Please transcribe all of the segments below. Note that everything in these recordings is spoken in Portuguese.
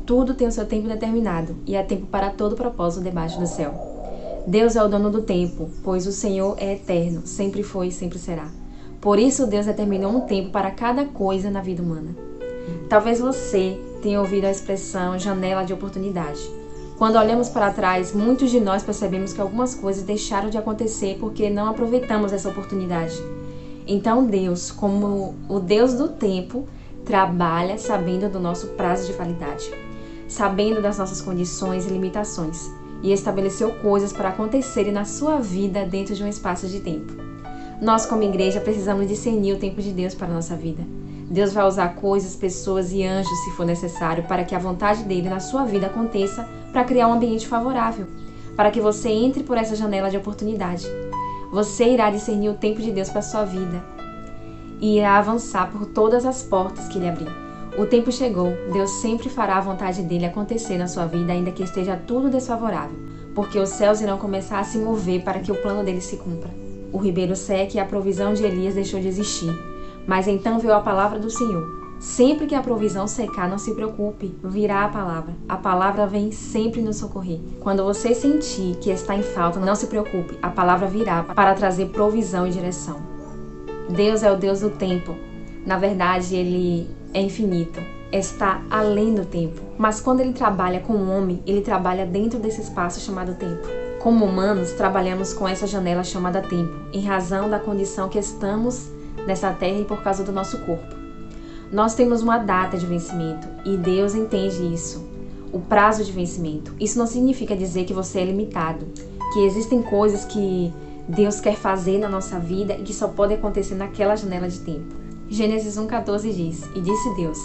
Tudo tem o seu tempo determinado, e há tempo para todo propósito debaixo do céu. Deus é o dono do tempo, pois o Senhor é eterno, sempre foi e sempre será. Por isso Deus determinou um tempo para cada coisa na vida humana. Talvez você tenha ouvido a expressão janela de oportunidade. Quando olhamos para trás, muitos de nós percebemos que algumas coisas deixaram de acontecer porque não aproveitamos essa oportunidade. Então Deus, como o Deus do tempo, trabalha sabendo do nosso prazo de validade, sabendo das nossas condições e limitações, e estabeleceu coisas para acontecerem na sua vida dentro de um espaço de tempo. Nós, como igreja, precisamos discernir o tempo de Deus para a nossa vida. Deus vai usar coisas, pessoas e anjos, se for necessário, para que a vontade dele na sua vida aconteça, para criar um ambiente favorável, para que você entre por essa janela de oportunidade. Você irá discernir o tempo de Deus para a sua vida e irá avançar por todas as portas que ele abrir. O tempo chegou, Deus sempre fará a vontade dele acontecer na sua vida, ainda que esteja tudo desfavorável, porque os céus irão começar a se mover para que o plano dele se cumpra. O ribeiro seca e a provisão de Elias deixou de existir, mas então veio a palavra do Senhor. Sempre que a provisão secar, não se preocupe, virá a palavra. A palavra vem sempre nos socorrer. Quando você sentir que está em falta, não se preocupe, a palavra virá para trazer provisão e direção. Deus é o Deus do tempo. Na verdade, ele é infinito, está além do tempo. Mas quando ele trabalha com o homem, ele trabalha dentro desse espaço chamado tempo. Como humanos, trabalhamos com essa janela chamada tempo, em razão da condição que estamos nessa terra e por causa do nosso corpo. Nós temos uma data de vencimento e Deus entende isso, o prazo de vencimento. Isso não significa dizer que você é limitado, que existem coisas que Deus quer fazer na nossa vida e que só podem acontecer naquela janela de tempo. Gênesis 1,14 diz: E disse Deus,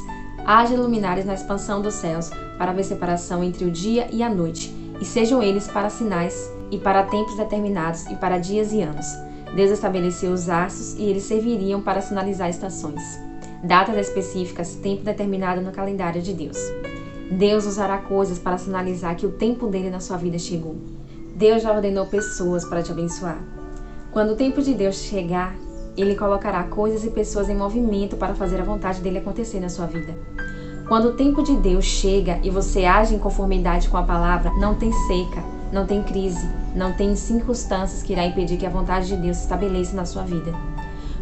haja luminares na expansão dos céus, para haver separação entre o dia e a noite, e sejam eles para sinais, e para tempos determinados, e para dias e anos. Deus estabeleceu os astros, e eles serviriam para sinalizar estações. Datas específicas, tempo determinado no calendário de Deus. Deus usará coisas para sinalizar que o tempo dele na sua vida chegou. Deus já ordenou pessoas para te abençoar. Quando o tempo de Deus chegar, ele colocará coisas e pessoas em movimento para fazer a vontade dele acontecer na sua vida. Quando o tempo de Deus chega e você age em conformidade com a palavra, não tem seca, não tem crise, não tem circunstâncias que irá impedir que a vontade de Deus se estabeleça na sua vida.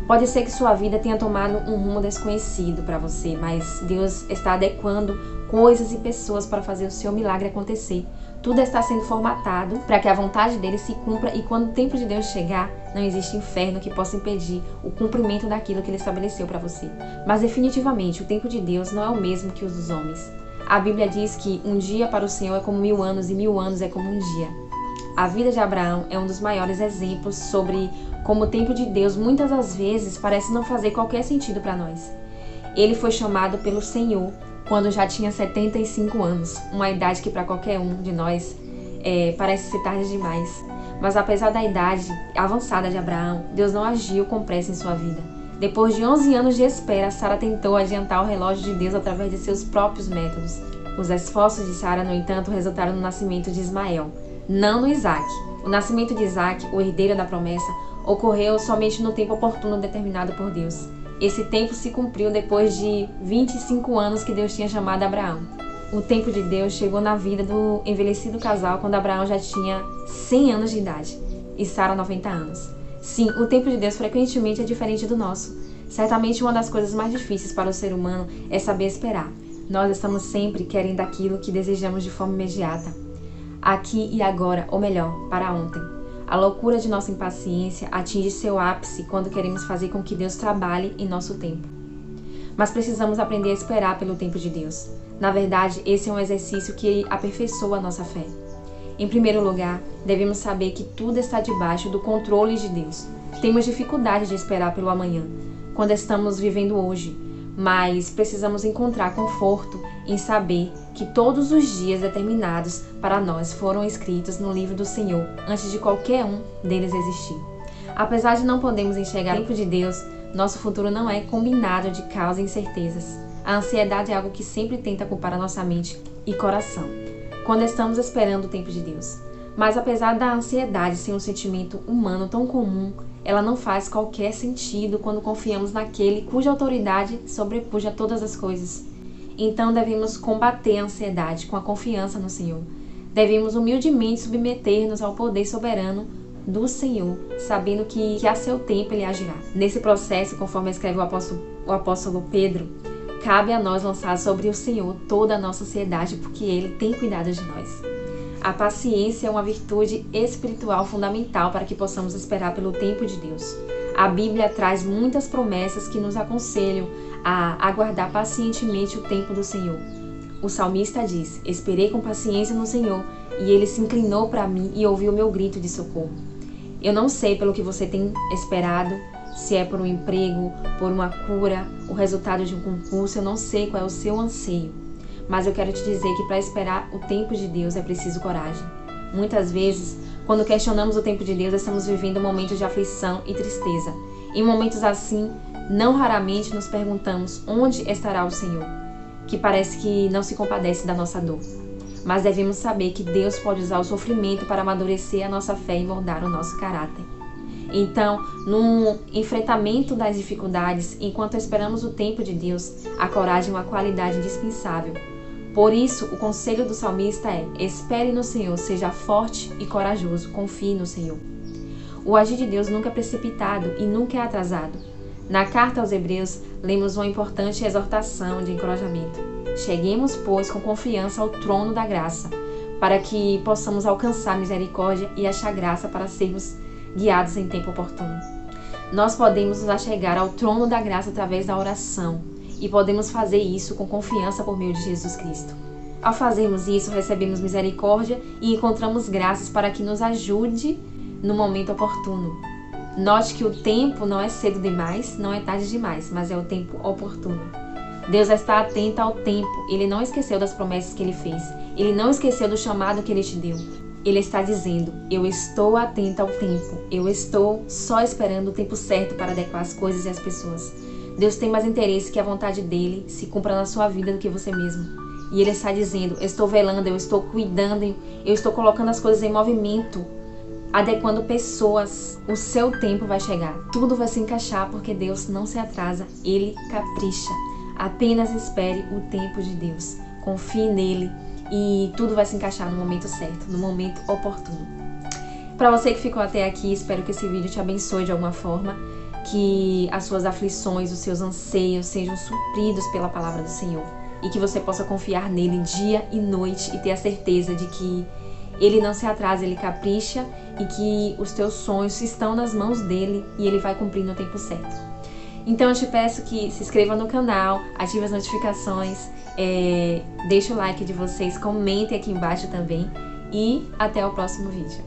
Pode ser que sua vida tenha tomado um rumo desconhecido para você, mas Deus está adequando coisas e pessoas para fazer o seu milagre acontecer. Tudo está sendo formatado para que a vontade dele se cumpra, e quando o tempo de Deus chegar, não existe inferno que possa impedir o cumprimento daquilo que ele estabeleceu para você. Mas definitivamente, o tempo de Deus não é o mesmo que os dos homens. A Bíblia diz que um dia para o Senhor é como 1000 anos e 1000 anos é como um dia. A vida de Abraão é um dos maiores exemplos sobre como o tempo de Deus muitas das vezes parece não fazer qualquer sentido para nós. Ele foi chamado pelo Senhor quando já tinha 75 anos, uma idade que para qualquer um de nós parece ser tarde demais. Mas apesar da idade avançada de Abraão, Deus não agiu com pressa em sua vida. Depois de 11 anos de espera, Sara tentou adiantar o relógio de Deus através de seus próprios métodos. Os esforços de Sara, no entanto, resultaram no nascimento de Ismael, não no Isaac. O nascimento de Isaac, o herdeiro da promessa, ocorreu somente no tempo oportuno determinado por Deus. Esse tempo se cumpriu depois de 25 anos que Deus tinha chamado Abraão. O tempo de Deus chegou na vida do envelhecido casal quando Abraão já tinha 100 anos de idade e Sara 90 anos. Sim, o tempo de Deus frequentemente é diferente do nosso. Certamente uma das coisas mais difíceis para o ser humano é saber esperar. Nós estamos sempre querendo aquilo que desejamos de forma imediata, aqui e agora, ou melhor, para ontem. A loucura de nossa impaciência atinge seu ápice quando queremos fazer com que Deus trabalhe em nosso tempo. Mas precisamos aprender a esperar pelo tempo de Deus. Na verdade, esse é um exercício que aperfeiçoa a nossa fé. Em primeiro lugar, devemos saber que tudo está debaixo do controle de Deus. Temos dificuldade de esperar pelo amanhã, quando estamos vivendo hoje, mas precisamos encontrar conforto em saber que todos os dias determinados para nós foram escritos no livro do Senhor antes de qualquer um deles existir. Apesar de não podermos enxergar o tempo de Deus, nosso futuro não é combinado de causas e incertezas. A ansiedade é algo que sempre tenta culpar a nossa mente e coração quando estamos esperando o tempo de Deus. Mas apesar da ansiedade ser um sentimento humano tão comum, ela não faz qualquer sentido quando confiamos naquele cuja autoridade sobrepuja todas as coisas. Então devemos combater a ansiedade com a confiança no Senhor. Devemos humildemente submeter-nos ao poder soberano do Senhor, sabendo que a seu tempo Ele agirá. Nesse processo, conforme escreve o apóstolo Pedro, cabe a nós lançar sobre o Senhor toda a nossa ansiedade, porque Ele tem cuidado de nós. A paciência é uma virtude espiritual fundamental para que possamos esperar pelo tempo de Deus. A Bíblia traz muitas promessas que nos aconselham a aguardar pacientemente o tempo do Senhor. O salmista diz: esperei com paciência no Senhor, e Ele se inclinou para mim e ouviu o meu grito de socorro. Eu não sei pelo que você tem esperado, se é por um emprego, por uma cura, o resultado de um concurso, eu não sei qual é o seu anseio. Mas eu quero te dizer que para esperar o tempo de Deus é preciso coragem. Muitas vezes, quando questionamos o tempo de Deus, estamos vivendo momentos de aflição e tristeza. Em momentos assim, não raramente nos perguntamos onde estará o Senhor, que parece que não se compadece da nossa dor. Mas devemos saber que Deus pode usar o sofrimento para amadurecer a nossa fé e moldar o nosso caráter. Então, no enfrentamento das dificuldades, enquanto esperamos o tempo de Deus, a coragem é uma qualidade indispensável. Por isso, o conselho do salmista é: espere no Senhor, seja forte e corajoso, confie no Senhor. O agir de Deus nunca é precipitado e nunca é atrasado. Na carta aos Hebreus, lemos uma importante exortação de encorajamento. Cheguemos, pois, com confiança ao trono da graça, para que possamos alcançar misericórdia e achar graça para sermos guiados em tempo oportuno. Nós podemos nos achegar ao trono da graça através da oração e podemos fazer isso com confiança por meio de Jesus Cristo. Ao fazermos isso, recebemos misericórdia e encontramos graças para que nos ajude no momento oportuno. Note que o tempo não é cedo demais, não é tarde demais, mas é o tempo oportuno. Deus está atento ao tempo, Ele não esqueceu das promessas que Ele fez, Ele não esqueceu do chamado que Ele te deu. Ele está dizendo: eu estou atento ao tempo, eu estou só esperando o tempo certo para adequar as coisas e as pessoas. Deus tem mais interesse que a vontade dele se cumpra na sua vida do que você mesmo. E Ele está dizendo: eu estou velando, eu estou cuidando, eu estou colocando as coisas em movimento, adequando pessoas. O seu tempo vai chegar, tudo vai se encaixar, porque Deus não se atrasa, Ele capricha. Apenas espere o tempo de Deus, confie nele e tudo vai se encaixar no momento certo, no momento oportuno. Para você que ficou até aqui, espero que esse vídeo te abençoe de alguma forma, que as suas aflições, os seus anseios sejam supridos pela palavra do Senhor e que você possa confiar nele dia e noite e ter a certeza de que Ele não se atrasa, Ele capricha e que os teus sonhos estão nas mãos dele e Ele vai cumprir no tempo certo. Então eu te peço que se inscreva no canal, ative as notificações, deixe o like de vocês, comentem aqui embaixo também e até o próximo vídeo.